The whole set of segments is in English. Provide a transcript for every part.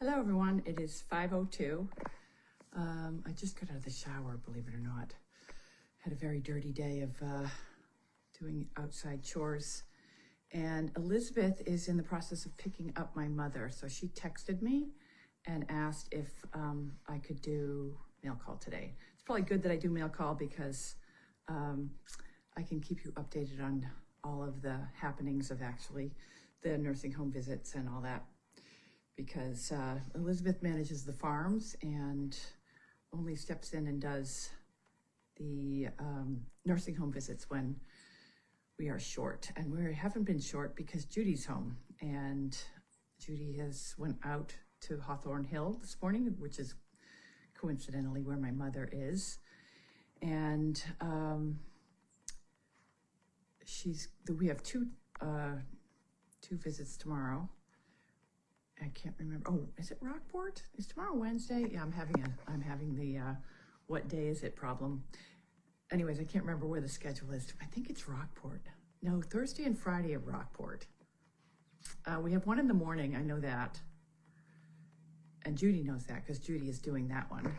Hello everyone, it is 5:02. I just got out of the shower, believe it or not. Had a very dirty day of doing outside chores. And Elizabeth is in the process of picking up my mother. So she texted me and asked if I could do mail call today. It's probably good that I do mail call because I can keep you updated on all of the happenings of actually the nursing home visits and all that. Because Elizabeth manages the farms and only steps in and does the nursing home visits when we are short. And we haven't been short because Judy's home. And Judy has went out to Hawthorne Hill this morning, which is coincidentally where my mother is. And we have two visits tomorrow. I can't remember. Oh, is it Rockport? Is tomorrow Wednesday? Yeah, I'm having the what day is it problem. Anyways, I can't remember where the schedule is. I think it's Rockport. No, Thursday and Friday at Rockport. We have one in the morning. I know that. And Judy knows that because Judy is doing that one.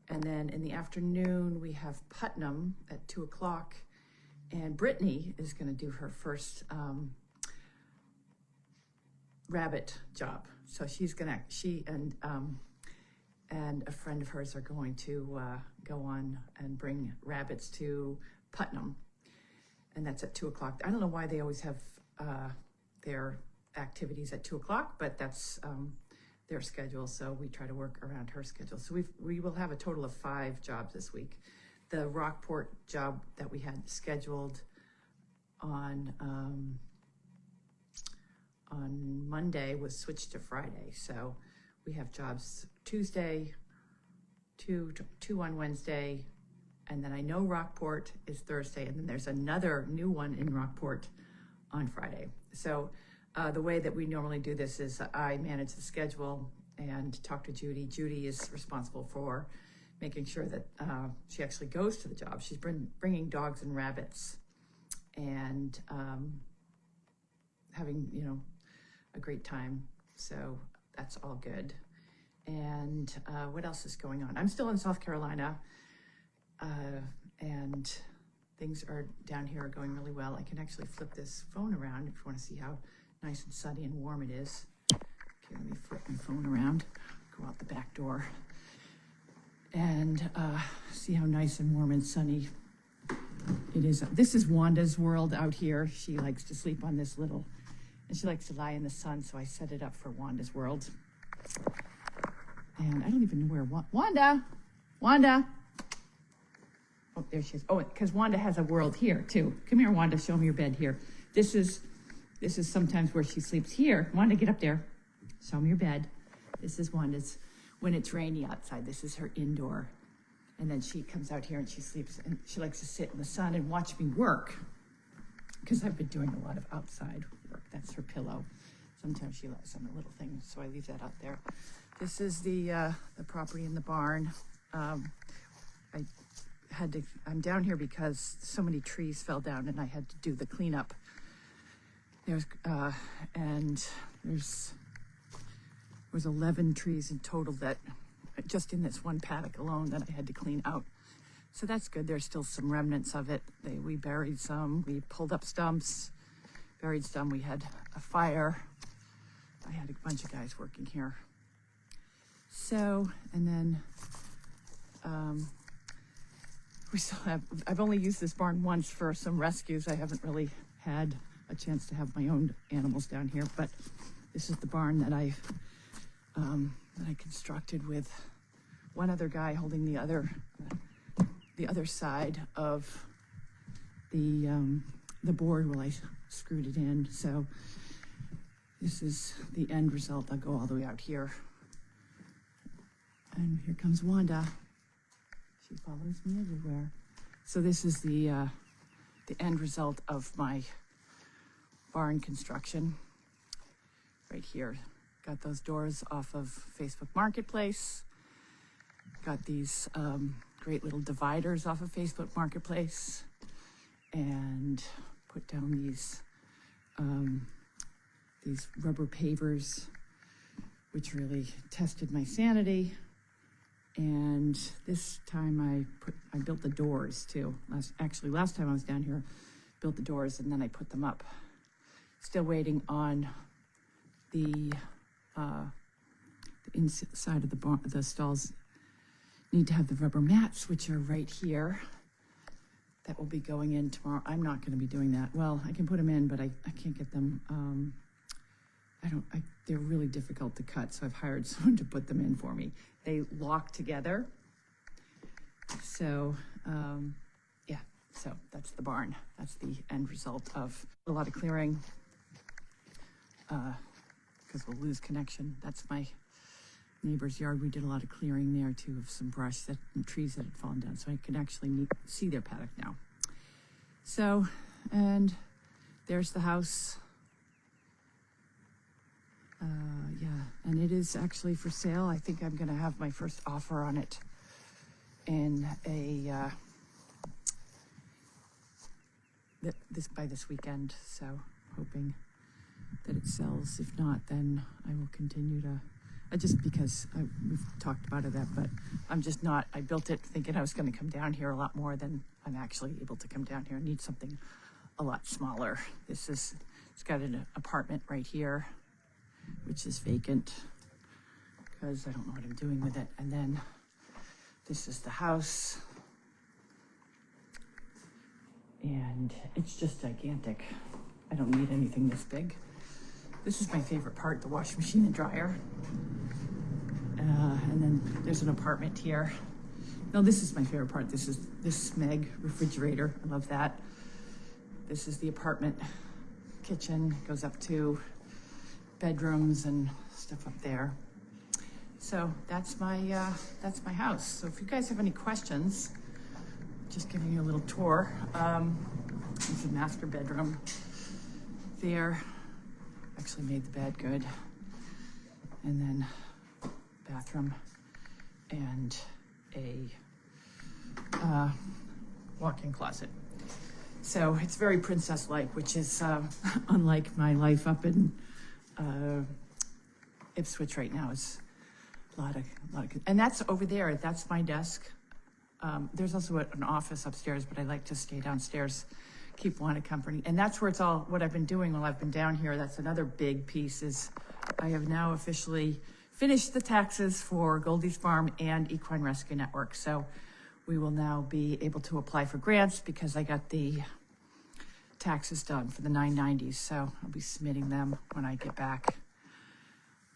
And then in the afternoon, we have Putnam at 2:00. And Brittany is going to do her first rabbit job. So she and a friend of hers are going to go on and bring rabbits to Putnam, and that's at 2:00. I don't know why they always have their activities at 2:00, but that's their schedule. So we try to work around her schedule. So we will have a total of 5 jobs this week. The Rockport job that we had scheduled on Monday was switched to Friday. So we have jobs Tuesday, two on Wednesday, and then I know Rockport is Thursday, and then there's another new one in Rockport on Friday. So the way that we normally do this is I manage the schedule and talk to Judy. Judy is responsible for making sure that she actually goes to the job. She's bringing dogs and rabbits and having, a great time. So that's all good. And what else is going on? I'm still in South Carolina, and things are down here are going really well. I can actually flip this phone around if you want to see how nice and sunny and warm it is. Okay, let me flip my phone around, go out the back door, and see how nice and warm and sunny it is. This is Wanda's world out here. She likes to sleep on this little, and she likes to lie in the sun, so I set it up for Wanda's world. And I don't even know where Wanda. Oh, there she is. Oh, because Wanda has a world here too. Come here, Wanda, show me your bed here. This is sometimes where she sleeps here. Wanda, get up there. Show me your bed. This is Wanda's, when it's rainy outside, this is her indoor. And then she comes out here and she sleeps, and she likes to sit in the sun and watch me work, because I've been doing a lot of outside work. That's her pillow. Sometimes she lets some little things, so I leave that out there. This is the property in the barn. I'm down here because so many trees fell down and I had to do the cleanup. There was 11 trees in total that, just in this one paddock alone, that I had to clean out. So that's good. There's still some remnants of it. We buried some, we pulled up stumps, buried some. We had a fire. I had a bunch of guys working here. So, and then I've only used this barn once for some rescues. I haven't really had a chance to have my own animals down here, but this is the barn that I constructed with one other guy holding the other side of the board while I screwed it in. So this is the end result. I'll go all the way out here. And here comes Wanda. She follows me everywhere. So this is the end result of my barn construction. Right here. Got those doors off of Facebook Marketplace. Got these great little dividers off of Facebook Marketplace. And put down these rubber pavers which really tested my sanity. And this time I built the doors too. Last time I was down here, built the doors and then I put them up. Still waiting on the inside of the stalls. Need to have the rubber mats, which are right here. That will be going in tomorrow. I'm not going to be doing that. Well, I can put them in, but I can't get them. They're really difficult to cut, so I've hired someone to put them in for me. They lock together. So, yeah, so that's the barn. That's the end result of a lot of clearing, because we'll lose connection. That's my neighbor's yard. We did a lot of clearing there too of some brush and trees that had fallen down, so I can actually see their paddock now. So, and there's the house. Yeah, and it is actually for sale. I think I'm going to have my first offer on it in by this weekend. So, hoping that it sells. If not, then I will continue to. Just because we've talked about it, but I'm just not. I built it thinking I was going to come down here a lot more than I'm actually able to come down here. I need something a lot smaller. It's got an apartment right here, which is vacant because I don't know what I'm doing with it. And then this is the house. And it's just gigantic. I don't need anything this big. This is my favorite part, the washing machine and dryer. And then there's an apartment here. No, this is my favorite part. This is this Smeg refrigerator. I love that. This is the apartment kitchen. Goes up to bedrooms and stuff up there. So that's my house. So if you guys have any questions, just giving you a little tour. It's a master bedroom there. Actually made the bed good. And then bathroom and a walk-in closet. So it's very princess-like, which is unlike my life up in Ipswich right now. It's a lot of, and that's over there. That's my desk. There's also an office upstairs, but I like to stay downstairs, keep Juana company. And that's where it's all, what I've been doing while I've been down here. That's another big piece is I have now officially finished the taxes for Goldy's Farm and Equine Rescue Network. So we will now be able to apply for grants because I got the taxes done for the 990s. So I'll be submitting them when I get back.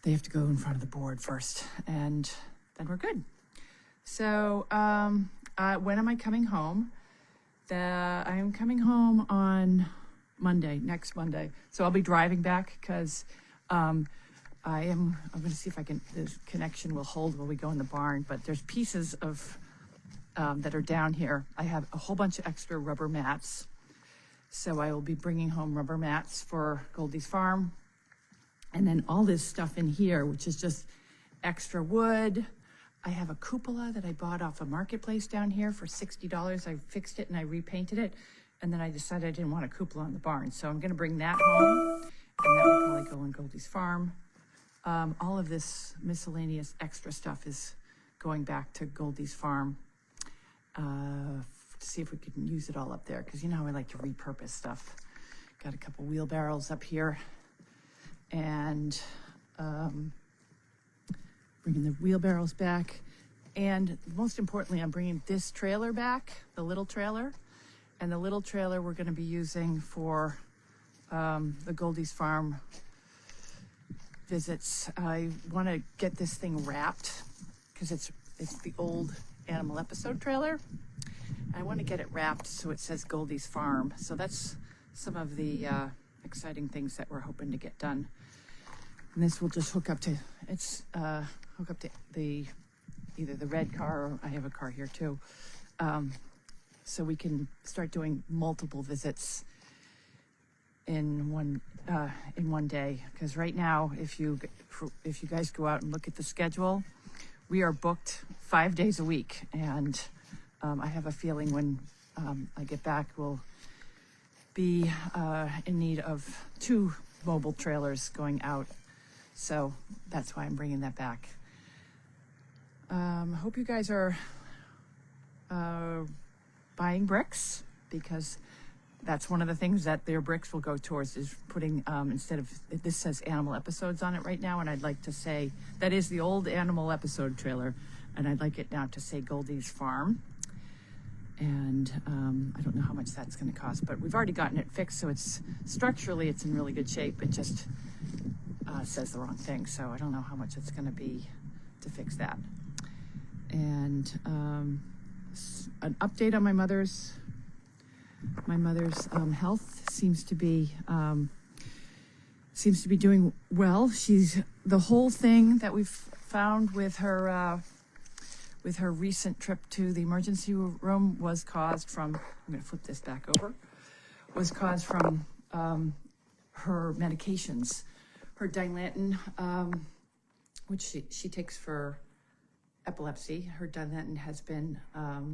They have to go in front of the board first and then we're good. So when am I coming home? I am coming home on Monday, next Monday. So I'll be driving back because I'm going to see if the connection will hold while we go in the barn, but there's pieces of, that are down here. I have a whole bunch of extra rubber mats. So I will be bringing home rubber mats for Goldy's Farm. And then all this stuff in here, which is just extra wood. I have a cupola that I bought off a marketplace down here for $60. I fixed it and I repainted it. And then I decided I didn't want a cupola in the barn. So I'm going to bring that home and that will probably go on Goldy's Farm. All of this miscellaneous extra stuff is going back to Goldy's Farm to see if we can use it all up there. Because you know how I like to repurpose stuff. Got a couple wheelbarrows up here. And bringing the wheelbarrows back. And most importantly, I'm bringing this trailer back, the little trailer. And the little trailer we're going to be using for the Goldy's Farm visits. I want to get this thing wrapped because it's the old animal episode trailer. I want to get it wrapped so it says Goldy's Farm. So that's some of the exciting things that we're hoping to get done. And this will just hook up to either the red car or I have a car here too. So we can start doing multiple visits in one day. Because right now, if you guys go out and look at the schedule, we are booked 5 days a week. And I have a feeling when I get back, we'll be in need of 2 mobile trailers going out. So that's why I'm bringing that back. Hope you guys are buying bricks, because that's one of the things that their bricks will go towards, is putting, instead of, this says animal episodes on it right now, and I'd like to say, that is the old animal episode trailer, and I'd like it now to say Goldy's Farm. And I don't know how much that's going to cost, but we've already gotten it fixed, so it's structurally, it's in really good shape. It just says the wrong thing, so I don't know how much it's going to be to fix that. And an update on my mother's health seems to be doing well. She's, the whole thing that we've found with her recent trip to the emergency room was caused from, I'm going to flip this back over, was caused from her medications. Her Dilantin, which she takes for epilepsy. Her Dilantin has been, I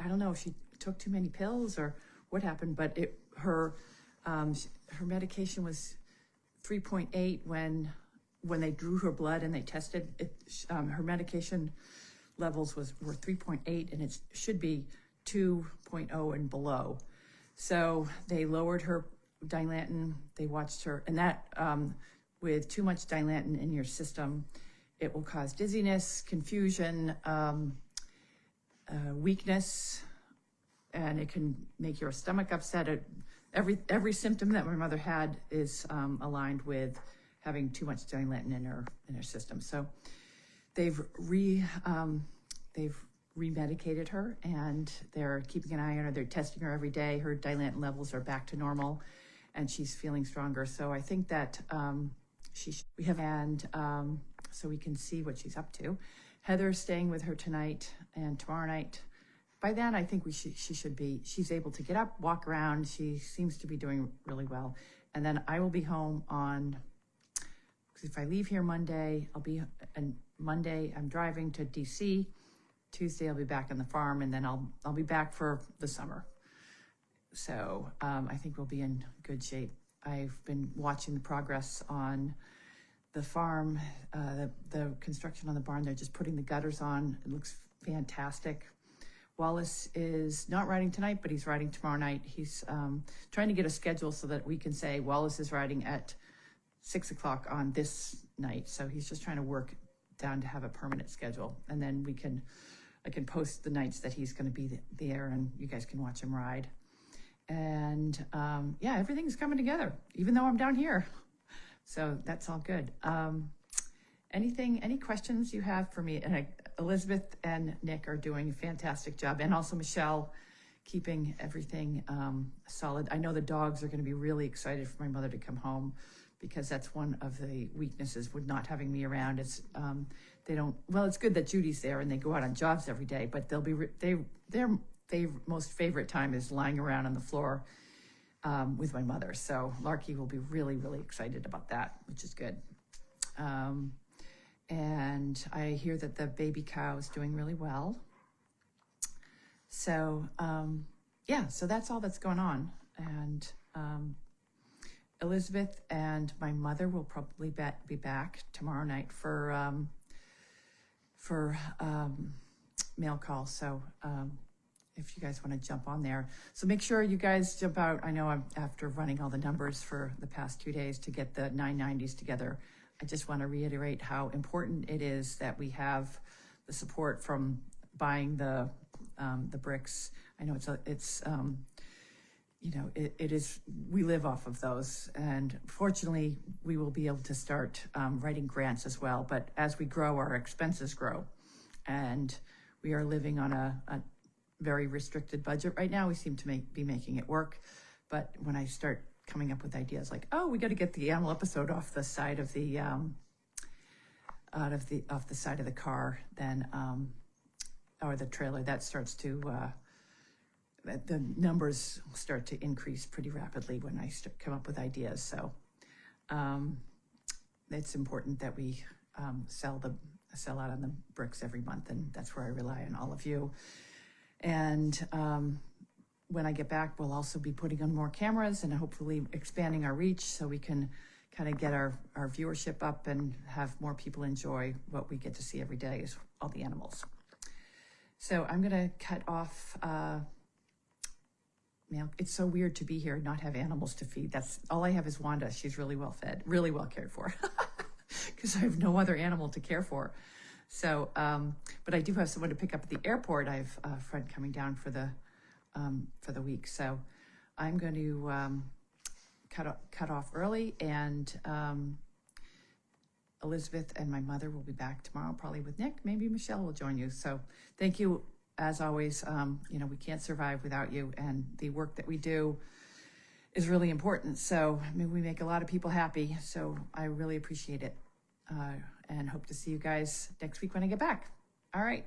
don't know if she took too many pills or what happened, but her medication was 3.8 when they drew her blood and they tested it. Her medication levels were 3.8, and it should be 2.0 and below. So they lowered her Dilantin. They watched her, and that with too much Dilantin in your system, it will cause dizziness, confusion, weakness, and it can make your stomach upset. Every symptom that my mother had is aligned with having too much Dilantin in her system. So they've remedicated her, and they're keeping an eye on her. They're testing her every day. Her Dilantin levels are back to normal, and she's feeling stronger. So I think that so we can see what she's up to. Heather's staying with her tonight and tomorrow night. By then, I think she's able to get up, walk around. She seems to be doing really well. And then I will be home because if I leave here Monday, Monday I'm driving to DC. Tuesday I'll be back on the farm, and then I'll be back for the summer. So I think we'll be in good shape. I've been watching the progress on the farm, the construction on the barn. They're just putting the gutters on. It looks fantastic. Wallace is not riding tonight, but he's riding tomorrow night. He's trying to get a schedule so that we can say Wallace is riding at 6 o'clock on this night. So he's just trying to work down to have a permanent schedule. And then I can post the nights that he's going to be there, and you guys can watch him ride. And everything's coming together, even though I'm down here. So that's all good. Any questions you have for me? And Elizabeth and Nick are doing a fantastic job, and also Michelle, keeping everything solid. I know the dogs are going to be really excited for my mother to come home, because that's one of the weaknesses with not having me around. It's it's good that Judy's there and they go out on jobs every day, but their most favorite time is lying around on the floor with my mother. So Larky will be really, really excited about that, which is good. And I hear that the baby cow is doing really well. So, so that's all that's going on. And Elizabeth and my mother will probably be back tomorrow night for mail call. So if you guys want to jump on there. So make sure you guys jump out. I know I'm after running all the numbers for the past 2 days to get the 990s together. I just want to reiterate how important it is that we have the support from buying the bricks. I know it is, we live off of those, and fortunately we will be able to start writing grants as well. But as we grow, our expenses grow, and we are living on a very restricted budget right now. We seem to be making it work, but when I start coming up with ideas like, we got to get the animal episode off the side of the off the side of the car, then or the trailer, that starts to the numbers start to increase pretty rapidly when I come up with ideas. So it's important that we sell out on the bricks every month, and that's where I rely on all of you. And when I get back, we'll also be putting on more cameras and hopefully expanding our reach so we can kind of get our viewership up and have more people enjoy what we get to see every day is all the animals. So I'm going to cut off mail. It's so weird to be here and not have animals to feed. That's all I have is Wanda. She's really well fed, really well cared for, because I have no other animal to care for. So, but I do have someone to pick up at the airport. I have a friend coming down for the week. So I'm going to cut off early, and Elizabeth and my mother will be back tomorrow, probably with Nick. Maybe Michelle will join you. So thank you, as always. We can't survive without you, and the work that we do is really important. So we make a lot of people happy. So I really appreciate it, and hope to see you guys next week when I get back. All right.